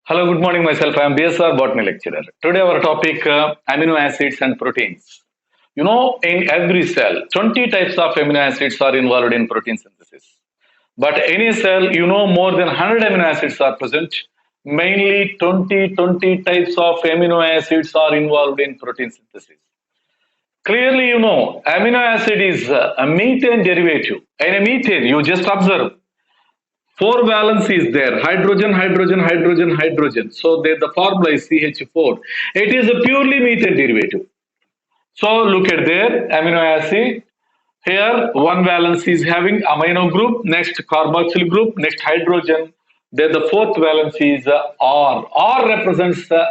Hello, good morning. Myself, I am BSR Botany lecturer. Today, our topic amino acids and proteins. You know, in every cell, 20 types of amino acids are involved in protein synthesis. But any cell, more than 100 amino acids are present. Mainly 20 types of amino acids are involved in protein synthesis. Clearly, amino acid is a methane derivative. In a methane, you just observe four valence is there: hydrogen, hydrogen, hydrogen, hydrogen. So the formula is CH4. It is a purely methane derivative. So look at there, amino acid. Here one valence is having amino group, next carboxyl group, next hydrogen. Then the fourth valence is R. R represents the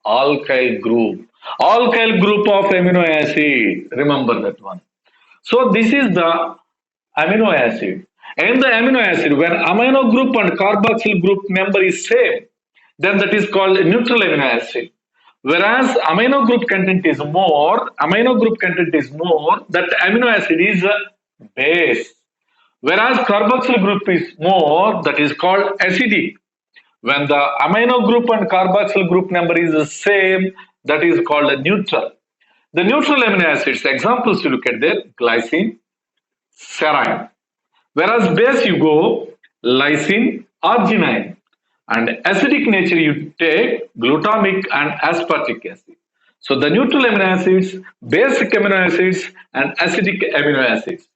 alkyl group. Alkyl group of amino acid. Remember that one. So this is the amino acid. And the amino acid, when amino group and carboxyl group member is same, then that is called neutral amino acid. Whereas amino group content is more, that amino acid is a base. Whereas carboxyl group is more, that is called acidic. When the amino group and carboxyl group number is the same, that is called a neutral. The neutral amino acids, examples you look at there: glycine, serine. Whereas base you go lysine, arginine, and acidic nature you take glutamic and aspartic acid. So the neutral amino acids, basic amino acids, and acidic amino acids.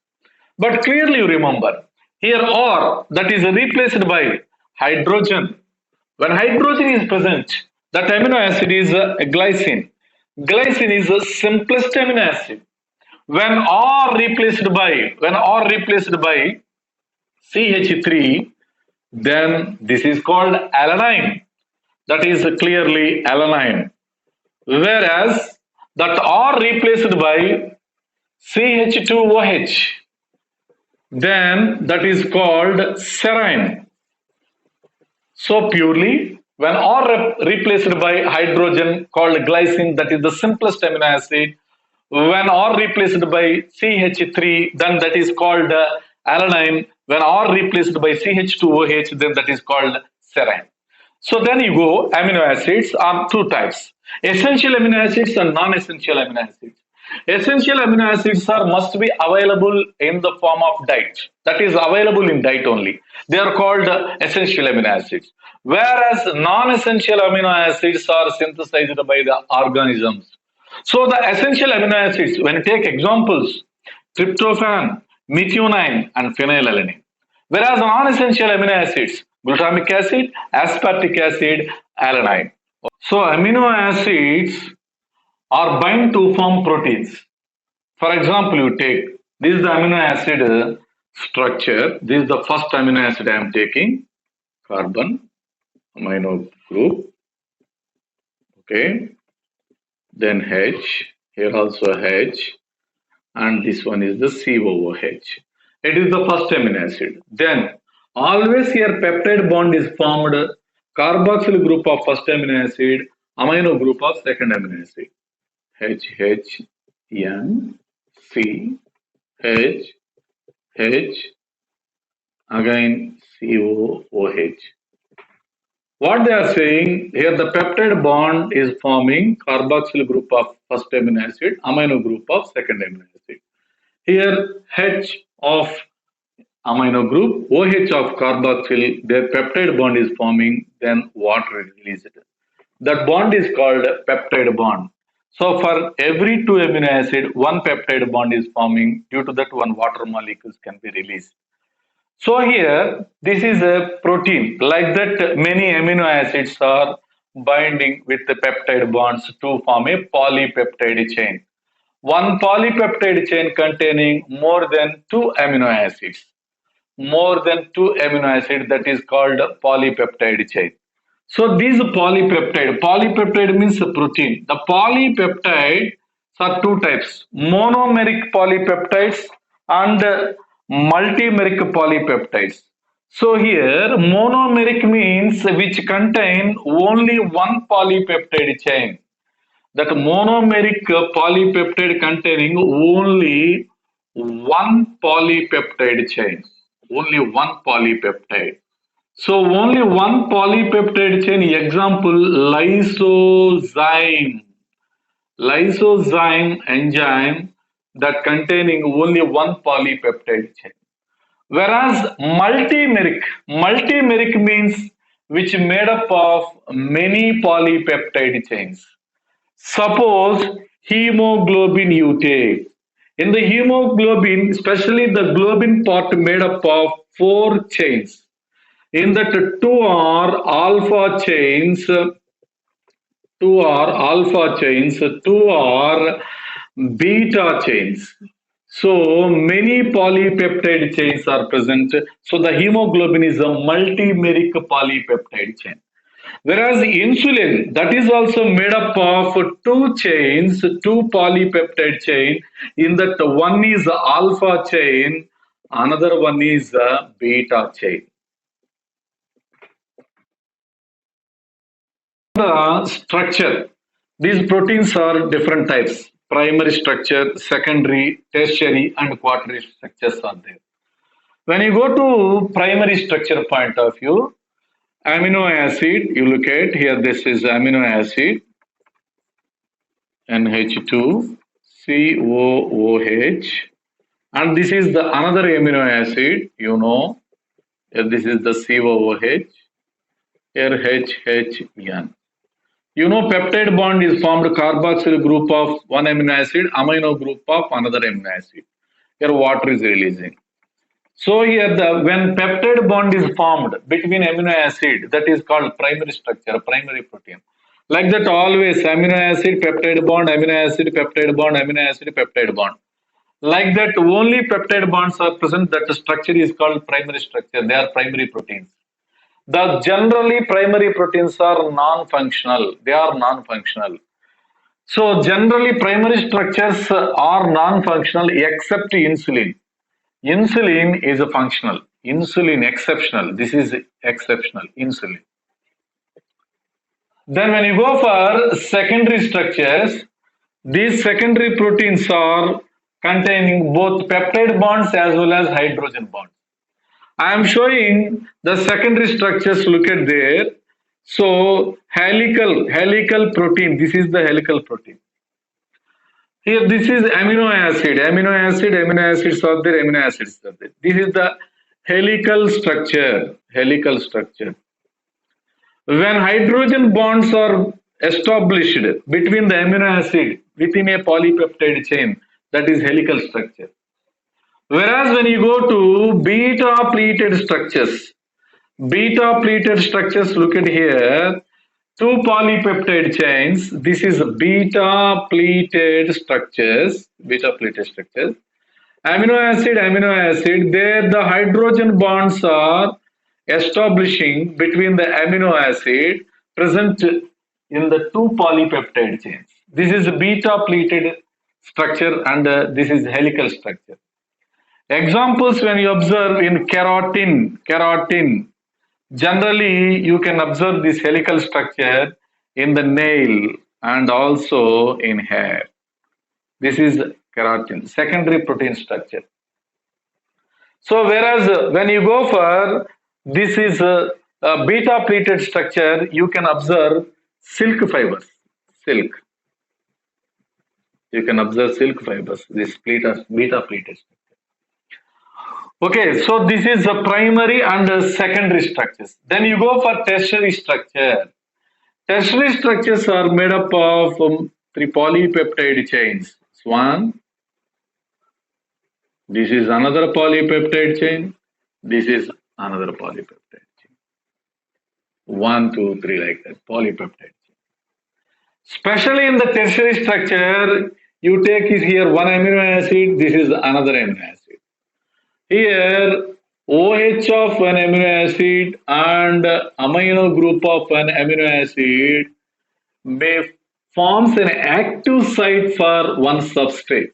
But clearly you remember here R, that is replaced by hydrogen. When hydrogen is present, that amino acid is glycine. Glycine is the simplest amino acid. When R replaced by CH3, then this is called alanine. That is clearly alanine. Whereas that R replaced by CH2OH, then that is called serine. So purely, when R replaced by hydrogen called glycine, that is the simplest amino acid. When R replaced by CH3, then that is called alanine. When R replaced by CH2OH, then that is called serine. So then you go, amino acids are two types: essential amino acids and non-essential amino acids. Essential amino acids are must be available in the form of diet. That is available in diet only. They are called essential amino acids. Whereas non-essential amino acids are synthesized by the organisms. So the essential amino acids, when you take examples, tryptophan, methionine, and phenylalanine. Whereas non-essential amino acids, glutamic acid, aspartic acid, alanine. So amino acids are bind to form proteins. For example, you take this is the amino acid structure. This is the first amino acid I am taking, carbon amino group. Okay, then H, here also H, and this one is the COOH. It is the first amino acid. Then always here peptide bond is formed, carboxyl group of first amino acid, amino group of second amino acid. H, H, N, C, H, H, again COOH. What they are saying here, the peptide bond is forming carboxyl group of first amino acid, amino group of second amino acid. Here H of amino group, OH of carboxyl, their peptide bond is forming, then water is released. That bond is called peptide bond. So for every two amino acid, one peptide bond is forming. Due to that, one water molecules can be released. So here, this is a protein. Like that, many amino acids are binding with the peptide bonds to form a polypeptide chain. One polypeptide chain containing more than two amino acids. More than two amino acids, that is called polypeptide chain. So these polypeptide means a protein. The polypeptides are two types: monomeric polypeptides and multimeric polypeptides. So here monomeric means which contain only one polypeptide chain. That monomeric polypeptide containing only one polypeptide chain. Only one polypeptide. So only one polypeptide chain, example lysozyme. Lysozyme enzyme that containing only one polypeptide chain. Whereas multimeric means which made up of many polypeptide chains. Suppose hemoglobin you take. In the hemoglobin, especially the globin part made up of four chains. In that two are alpha chains, two are beta chains. So many polypeptide chains are present. So the hemoglobin is a multimeric polypeptide chain. Whereas insulin, that is also made up of two chains, two polypeptide chain. In that one is alpha chain, another one is beta chain. The structure. These proteins are different types. Primary structure, secondary, tertiary, and quaternary structures are there. When you go to primary structure point of view, amino acid, you look at here, this is amino acid, NH2, COOH, and this is the another amino acid, you know, here this is the COOH, here HHN. You know, peptide bond is formed carboxyl group of one amino acid, amino group of another amino acid. Here water is releasing. So here when peptide bond is formed between amino acid, that is called primary structure, primary protein. Like that always amino acid, peptide bond, amino acid, peptide bond, amino acid, peptide bond. Like that only peptide bonds are present, that structure is called primary structure. They are primary proteins. The generally primary proteins are non-functional. They are non-functional. So generally primary structures are non-functional except insulin. Insulin is a functional. Insulin exceptional. This is exceptional. Insulin. Then when you go for secondary structures, these secondary proteins are containing both peptide bonds as well as hydrogen bonds. I am showing the secondary structures. Look at there. So helical protein. This is the helical protein. Here this is amino acid. Amino acids are there. Amino acids are there. This is the helical structure. Helical structure. When hydrogen bonds are established between the amino acid within a polypeptide chain, that is helical structure. Whereas when you go to beta pleated structures, look at here, two polypeptide chains. This is beta pleated structures. Amino acid, there the hydrogen bonds are establishing between the amino acid present in the two polypeptide chains. This is beta pleated structure and this is helical structure. Examples when you observe in keratin, generally you can observe this helical structure in the nail and also in hair. This is keratin, secondary protein structure. So whereas when you go for this is a beta pleated structure, you can observe silk fibers. Silk. You can observe silk fibers. This beta pleated structure. Okay, so this is the primary and the secondary structures. Then you go for tertiary structure. Tertiary structures are made up of three polypeptide chains. One, this is another polypeptide chain. This is another polypeptide chain. 1, 2, 3 like that, polypeptide chain. Especially in the tertiary structure, you take is here one amino acid, this is another amino acid. Here, OH of an amino acid and amino group of an amino acid may forms an active site for one substrate.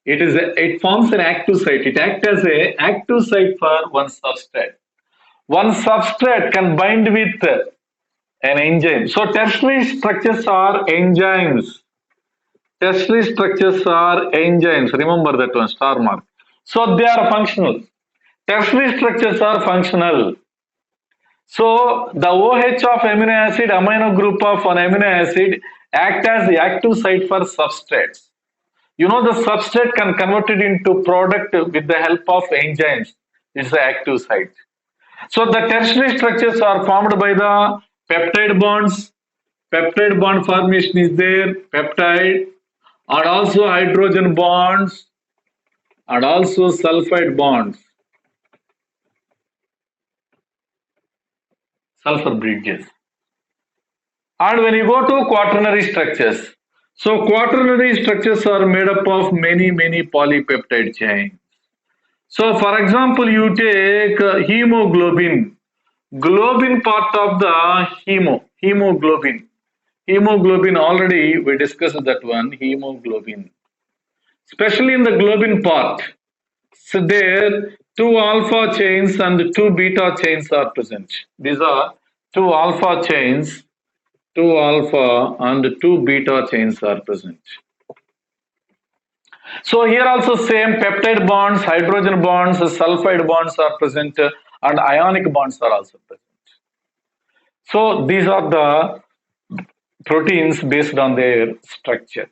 It forms an active site. It acts as an active site for one substrate. One substrate can bind with an enzyme. So tertiary structures are enzymes. Tertiary structures are enzymes. Remember that one, star mark. So they are functional. Tertiary structures are functional. So the OH of amino acid, amino group of an amino acid act as the active site for substrates. You know the substrate can convert it into product with the help of enzymes. It's the active site. So the tertiary structures are formed by the peptide bonds. Peptide bond formation is there, peptide, and also hydrogen bonds, and also sulfide bonds, sulfur bridges. And when you go to quaternary structures, so quaternary structures are made up of many polypeptide chains. So for example, you take hemoglobin, globin part of the hemoglobin. Hemoglobin, already we discussed that one, hemoglobin. Especially in the globin part, so there two alpha chains and two beta chains are present. These are two alpha chains, two alpha and two beta chains are present. So here also same peptide bonds, hydrogen bonds, sulfide bonds are present, and ionic bonds are also present. So these are the proteins based on their structure.